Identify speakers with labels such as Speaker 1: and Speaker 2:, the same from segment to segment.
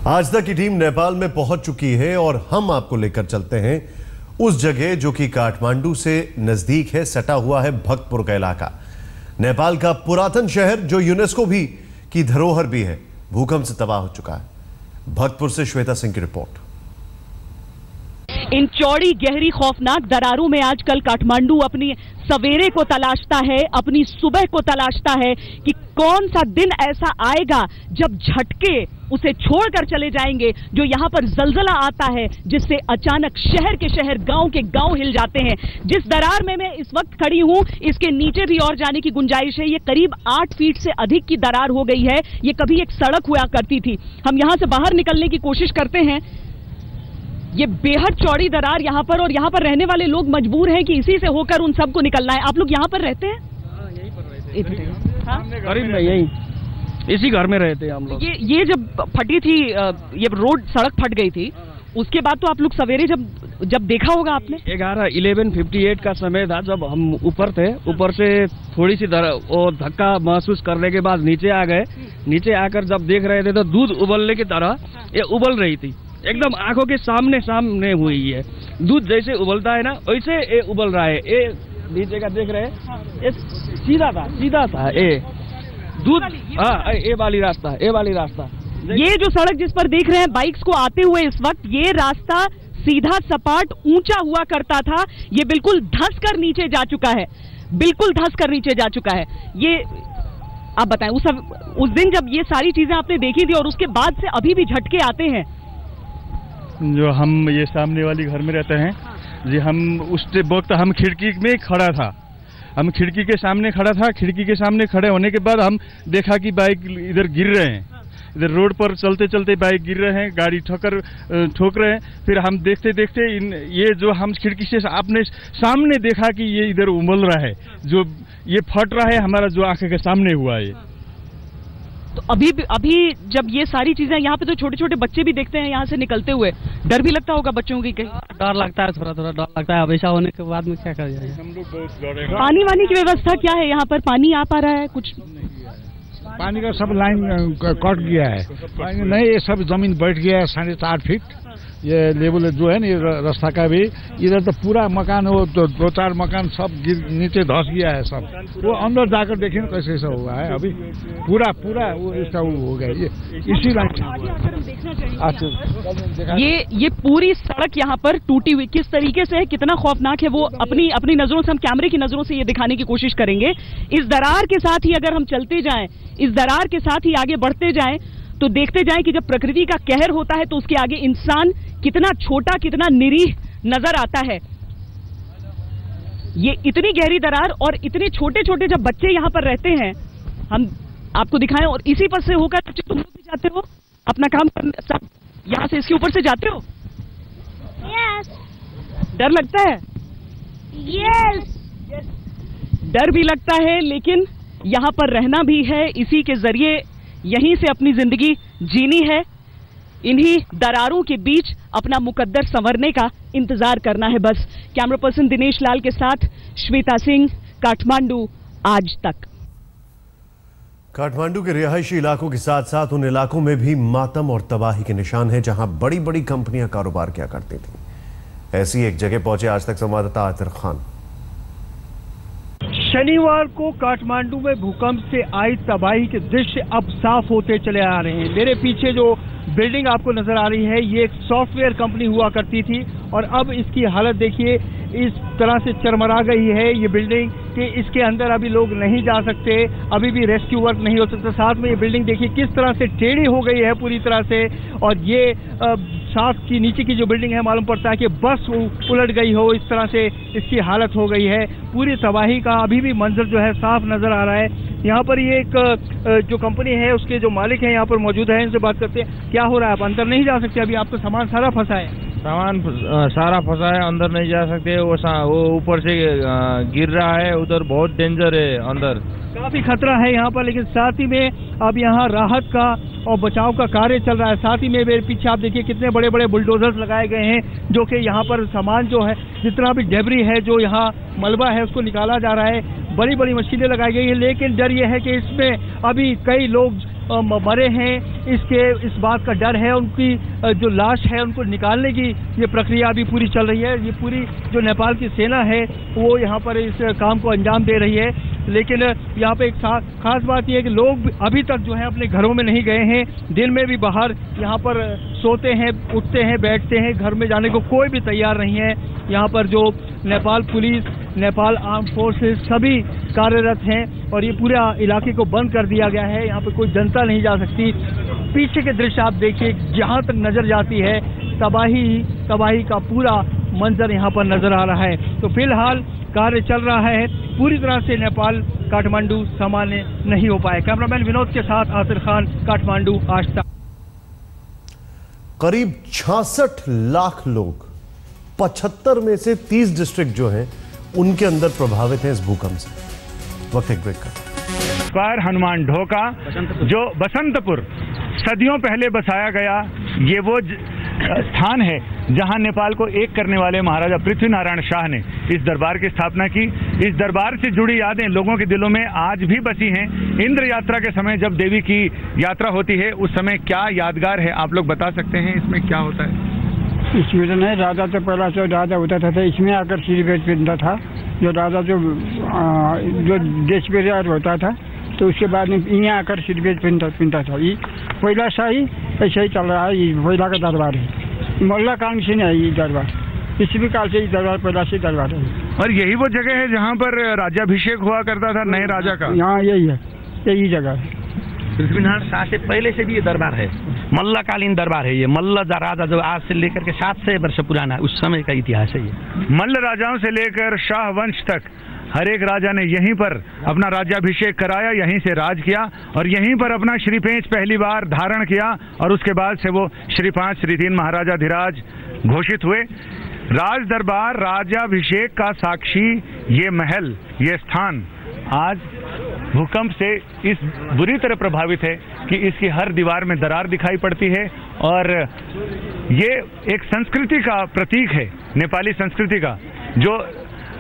Speaker 1: आज तक की टीम नेपाल में पहुंच चुकी है और हम आपको लेकर चलते हैं उस जगह जो कि काठमांडू से नजदीक है। सटा हुआ है भक्तपुर का इलाका, नेपाल का पुरातन शहर जो यूनेस्को भी की धरोहर भी है, भूकंप से तबाह हो चुका है। भक्तपुर से श्वेता सिंह की रिपोर्ट।
Speaker 2: इन चौड़ी गहरी खौफनाक दरारों में आजकल काठमांडू अपनी सवेरे को तलाशता है, अपनी सुबह को तलाशता है कि कौन सा दिन ऐसा आएगा जब झटके उसे छोड़कर चले जाएंगे, जो यहाँ पर जलजला आता है जिससे अचानक शहर के शहर, गांव के गांव हिल जाते हैं। जिस दरार में मैं इस वक्त खड़ी हूँ, इसके नीचे भी और जाने की गुंजाइश है। ये करीब 8 फीट से अधिक की दरार हो गई है। ये कभी एक सड़क हुआ करती थी। हम यहाँ से बाहर निकलने की कोशिश करते हैं। ये बेहद चौड़ी दरार यहाँ पर, और यहाँ पर रहने वाले लोग मजबूर हैं कि इसी से होकर उन सबको निकलना है। आप लोग यहाँ पर रहते हैं?
Speaker 3: यहीं पर रहते हैं, करीब में यहीं इसी घर में रहते हैं हम लोग।
Speaker 2: ये जब फटी थी, ये रोड सड़क फट गई थी, उसके बाद तो आप लोग सवेरे जब देखा होगा आपने?
Speaker 3: 11:58 का समय था जब हम ऊपर थे। ऊपर से थोड़ी सी धक्का महसूस करने के बाद नीचे आ गए। नीचे आकर जब देख रहे थे तो दूध उबलने की तरह ये उबल रही थी, एकदम आंखों के सामने हुई है। दूध जैसे उबलता है ना, वैसे ये उबल रहा है। ये नीचे का देख रहे हैं, ये सीधा था ये दूध। हाँ, ये वाली रास्ता।
Speaker 2: ये जो सड़क जिस पर देख रहे हैं बाइक्स को आते हुए इस वक्त, ये रास्ता सीधा सपाट ऊंचा हुआ करता था। ये बिल्कुल धंस कर नीचे जा चुका है। ये आप बताएं, उस दिन जब ये सारी चीजें आपने देखी थी और उसके बाद से अभी भी झटके आते हैं?
Speaker 4: जो हम ये सामने वाली घर में रहते हैं जी, हम उस वक्त हम खिड़की में खड़ा था। हम खिड़की के सामने खड़े होने के बाद हम देखा कि बाइक इधर गिर रहे हैं। इधर रोड पर चलते चलते बाइक गिर रहे हैं, गाड़ी ठोक रहे हैं। फिर हम देखते ये जो हम खिड़की से आपने सामने देखा कि ये इधर उमल रहा है, जो ये फट रहा है हमारा, जो आंखें के सामने हुआ है।
Speaker 2: तो अभी जब ये सारी चीजें यहाँ पे, तो छोटे छोटे बच्चे भी देखते हैं यहाँ से निकलते हुए, डर भी लगता होगा बच्चों की? कहीं
Speaker 3: डर लगता है, थोड़ा डर लगता है। अब ऐसा होने के बाद में क्या कर जाएगा?
Speaker 4: हम लोग बहुत डरेंगे।
Speaker 2: पानी वानी की व्यवस्था क्या है यहाँ पर? पानी आ पा रहा है? कुछ
Speaker 5: पानी का सब लाइन कट गया है, पानी नहीं, ये सब जमीन बैठ गया है 4.5 फीट। ये लेवल जो है ना, ये रास्ता का भी इधर तो पूरा मकान हो, तो 2-4 मकान सब नीचे धस गया है सब। वो अंदर जाकर देखें कैसे ऐसा हुआ है। अभी पूरा वो इसका हो गया। ये इसी लाइन
Speaker 2: ये पूरी सड़क यहाँ पर टूटी हुई किस तरीके से है, कितना खौफनाक है, वो अपनी नजरों से, हम कैमरे की नजरों से ये दिखाने की कोशिश करेंगे। इस दरार के साथ ही अगर हम चलते जाएं, इस दरार के साथ ही आगे बढ़ते जाएं, तो देखते जाएं कि जब प्रकृति का कहर होता है तो उसके आगे इंसान कितना छोटा, कितना निरीह नजर आता है। ये इतनी गहरी दरार और इतने छोटे छोटे जब बच्चे यहाँ पर रहते हैं, हम आपको दिखाएं, और इसी पर से होकर बच्चे, तुम लोग भी जाते हो अपना काम करने, सब यहाँ से इसके ऊपर से जाते हो?
Speaker 6: Yes.
Speaker 2: डर लगता है?
Speaker 6: Yes.
Speaker 2: डर भी लगता है, लेकिन यहाँ पर रहना भी है। इसी के जरिए यहीं से अपनी जिंदगी जीनी है। इन्हीं दरारों के बीच अपना मुकद्दर संवरने का इंतजार करना है बस। कैमरा पर्सन दिनेश लाल के साथ श्वेता सिंह, काठमांडू, आज तक।
Speaker 1: काठमांडू के रिहायशी इलाकों के साथ साथ उन इलाकों में भी मातम और तबाही के निशान हैं जहां बड़ी बड़ी कंपनियां कारोबार किया करती थी। ऐसी एक जगह पहुंचे आज तक संवाददाता आतिर खान।
Speaker 7: शनिवार को काठमांडू में भूकंप से आई तबाही के दृश्य अब साफ होते चले आ रहे हैं। मेरे पीछे जो बिल्डिंग आपको नजर आ रही है, ये एक सॉफ्टवेयर कंपनी हुआ करती थी, और अब इसकी हालत देखिए, इस तरह से चरमरा गई है ये बिल्डिंग कि इसके अंदर अभी लोग नहीं जा सकते, अभी भी रेस्क्यू वर्क नहीं हो सकता। साथ में ये बिल्डिंग देखिए किस तरह से टेढ़ी हो गई है पूरी तरह से, और ये साथ की नीचे की जो बिल्डिंग है, मालूम पड़ता है कि बस उलट गई हो, इस तरह से इसकी हालत हो गई है। पूरी तबाही का अभी भी मंजर जो है साफ नजर आ रहा है। यहाँ पर ये एक जो कंपनी है उसके जो मालिक हैं यहाँ पर मौजूद है, इनसे बात करते हैं। क्या हो रहा है? आप अंदर नहीं जा सकते अभी? आपका सामान सारा फंसा है?
Speaker 8: सामान सारा फंसा है, अंदर नहीं जा सकते। वो ऊपर से गिर रहा है, उधर बहुत डेंजर है, अंदर
Speaker 7: काफी खतरा है यहाँ पर। लेकिन साथ ही में अब यहाँ राहत का और बचाव का कार्य चल रहा है। साथ ही में मेरे पीछे आप देखिए कितने बड़े बड़े बुलडोजर्स लगाए गए हैं, जो कि यहाँ पर सामान जो है, जितना भी डेब्री है, जो यहाँ मलबा है, उसको निकाला जा रहा है। बड़ी बड़ी मशीनें लगाई गई है, लेकिन डर यह है कि इसमें अभी कई लोग मरे हैं इस बात का डर है। उनकी जो लाश है उनको निकालने की ये प्रक्रिया अभी पूरी चल रही है। ये पूरी जो नेपाल की सेना है वो यहाँ पर इस काम को अंजाम दे रही है। लेकिन यहाँ पे एक खास बात यह है कि लोग अभी तक जो है अपने घरों में नहीं गए हैं। दिन में भी बाहर यहाँ पर सोते हैं, उठते हैं, बैठते हैं, घर में जाने को कोई भी तैयार नहीं है। यहाँ पर जो Nepal police, Nepal arm forces सभी कार्यरत हैं और ये पूरे इलाके को बंद कर दिया गया है। यहाँ पे कोई जनता नहीं जा सकती। पीछे के दृश्य आप देखिए, जहाँ तक नजर जाती है तबाही का पूरा मंजर यहाँ पर नजर आ रहा है। तो फिलहाल कार्य चल रहा है, पूरी तरह से नेपाल काठमांडू सामान्य नहीं हो पाए। कैमरामैन विनोद के साथ आसिर खान, काठमांडू, आज तक।
Speaker 1: करीब 66 लाख लोग 75 में से 30 डिस्ट्रिक्ट जो हैं उनके अंदर प्रभावित हैं इस भूकंप से। वक्त एक ब्रेक का।
Speaker 9: हनुमान ढोका जो बसंतपुर सदियों पहले बसाया गया, ये वो स्थान है जहां नेपाल को एक करने वाले महाराजा पृथ्वीनारायण शाह ने इस दरबार की स्थापना की। इस दरबार से जुड़ी यादें लोगों के दिलों में आज भी बसी हैं। इंद्र यात्रा के समय जब देवी की यात्रा होती है उस समय क्या यादगार है, आप लोग बता सकते हैं? इसमें क्या होता है?
Speaker 10: इसमें तो नहीं, राजा तो पहला जो राजा होता था इसमें आकर सिर पहनता था। जो राजा जो देश विराट होता था तो उसके बाद में यहाँ आकर सिर पहनता था। ये पहला सा ही ऐसा ही चल रहा है। ये पहला का दरबार है, मल्ला काल से नहीं है ये दरबार, ईस्वी काल से ये दरबार पहला से दरबार है।
Speaker 9: और यही वो जगह है जहाँ पर राज्याभिषेक हुआ करता था नए राजा का?
Speaker 10: यहाँ यही है, यही जगह है।
Speaker 11: पृथ्वीनारायण शाह से पहले से भी ये दरबार है, मल्लकालीन दरबार है। ये मल्ल राजा जो आज से लेकर के 700 वर्ष पुराना उस समय का इतिहास है। ये
Speaker 9: मल्ल राजाओं से लेकर शाह वंश तक हर एक राजा ने यहीं पर अपना राज्याभिषेक कराया, यहीं से राज किया और यहीं पर अपना श्रीपेंच पहली बार धारण किया और उसके बाद से वो श्री 5 श्री 3 महाराजाधिराज घोषित हुए। राज दरबार, राज्याभिषेक का साक्षी ये महल, ये स्थान आज भूकंप से इस बुरी तरह प्रभावित है कि इसकी हर दीवार में दरार दिखाई पड़ती है। और ये एक संस्कृति का प्रतीक है, नेपाली संस्कृति का। जो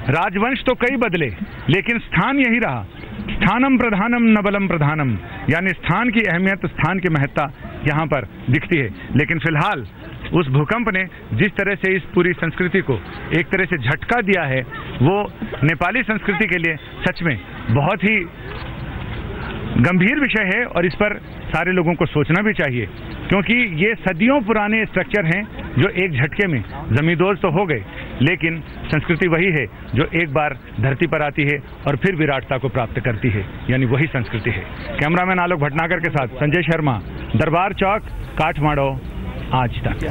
Speaker 9: राजवंश तो कई बदले लेकिन स्थान यही रहा। स्थानम प्रधानम न बलम प्रधानम, यानी स्थान की अहमियत, स्थान की महत्ता यहाँ पर दिखती है। लेकिन फिलहाल उस भूकंप ने जिस तरह से इस पूरी संस्कृति को एक तरह से झटका दिया है वो नेपाली संस्कृति के लिए सच में बहुत ही गंभीर विषय है और इस पर सारे लोगों को सोचना भी चाहिए, क्योंकि ये सदियों पुराने स्ट्रक्चर हैं जो एक झटके में जमींदोज तो हो गए, लेकिन संस्कृति वही है जो एक बार धरती पर आती है और फिर विराटता को प्राप्त करती है, यानी वही संस्कृति है। कैमरामैन आलोक भटनागर के साथ संजय शर्मा, दरबार चौक, काठमांडू, आज तक।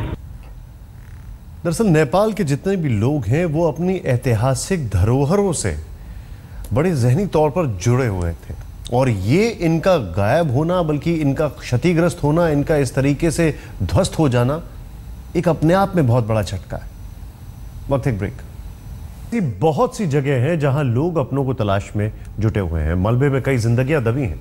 Speaker 1: दरअसल नेपाल के जितने भी लोग हैं वो अपनी ऐतिहासिक धरोहरों से बड़े जहनी तौर पर जुड़े हुए थे और ये इनका गायब होना, बल्कि इनका क्षतिग्रस्त होना, इनका इस तरीके से ध्वस्त हो जाना एक अपने आप में बहुत बड़ा झटका है। वक्त एक ब्रेक। बहुत सी जगह हैं जहां लोग अपनों को तलाश में जुटे हुए हैं। मलबे में कई जिंदगियां दबी हैं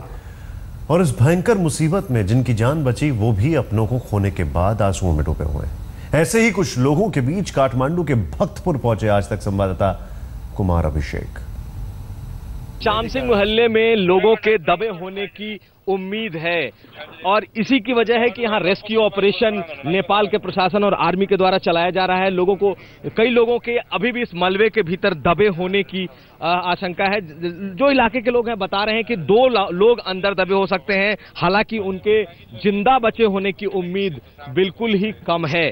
Speaker 1: और इस भयंकर मुसीबत में जिनकी जान बची वो भी अपनों को खोने के बाद आंसुओं में डूबे हुए हैं। ऐसे ही कुछ लोगों के बीच काठमांडू के भक्तपुर पहुंचे आज तक संवाददाता कुमार अभिषेक।
Speaker 12: श्याम सिंह मोहल्ले में लोगों के दबे होने की उम्मीद है और इसी की वजह है कि यहाँ रेस्क्यू ऑपरेशन नेपाल के प्रशासन और आर्मी के द्वारा चलाया जा रहा है। लोगों को, कई लोगों के अभी भी इस मलबे के भीतर दबे होने की आशंका है। जो इलाके के लोग हैं बता रहे हैं कि 2 लोग अंदर दबे हो सकते हैं, हालांकि उनके जिंदा बचे होने की उम्मीद बिल्कुल ही कम है।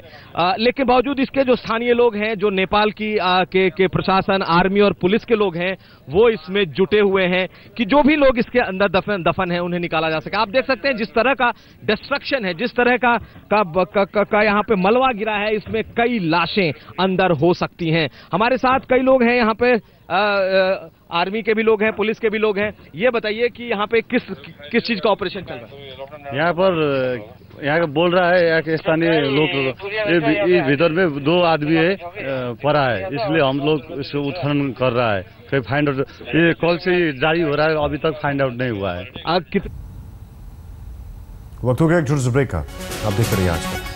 Speaker 12: लेकिन बावजूद इसके जो स्थानीय लोग हैं, जो नेपाल की के प्रशासन, आर्मी और पुलिस के लोग हैं, वो इसमें जुटे हुए हैं कि जो भी लोग इसके अंदर दफन है उन्हें निकाला जा सके। आप देख सकते हैं जिस तरह का डिस्ट्रक्शन है, जिस तरह का यहाँ पे मलबा गिरा है, इसमें कई लाशें अंदर हो सकती हैं। हमारे साथ कई लोग हैं यहाँ पे, आर्मी के भी लोग हैं, पुलिस के भी लोग हैं। ये बताइए कि यहाँ पे किस चीज का ऑपरेशन चल रहा है?
Speaker 13: यहाँ पर यहाँ बोल रहा है, यहाँ के स्थानीय लोग भीतर में 2 आदमी है पड़ा है, इसलिए हम लोग इसको उत्खनन कर रहा है। कहीं फाइंड आउट, ये कल से जारी हो रहा है, अभी तक फाइंड आउट नहीं हुआ है।
Speaker 1: वक्त हो गया एक छोटे से ब्रेक का, आप देख रहे हैं आज तक।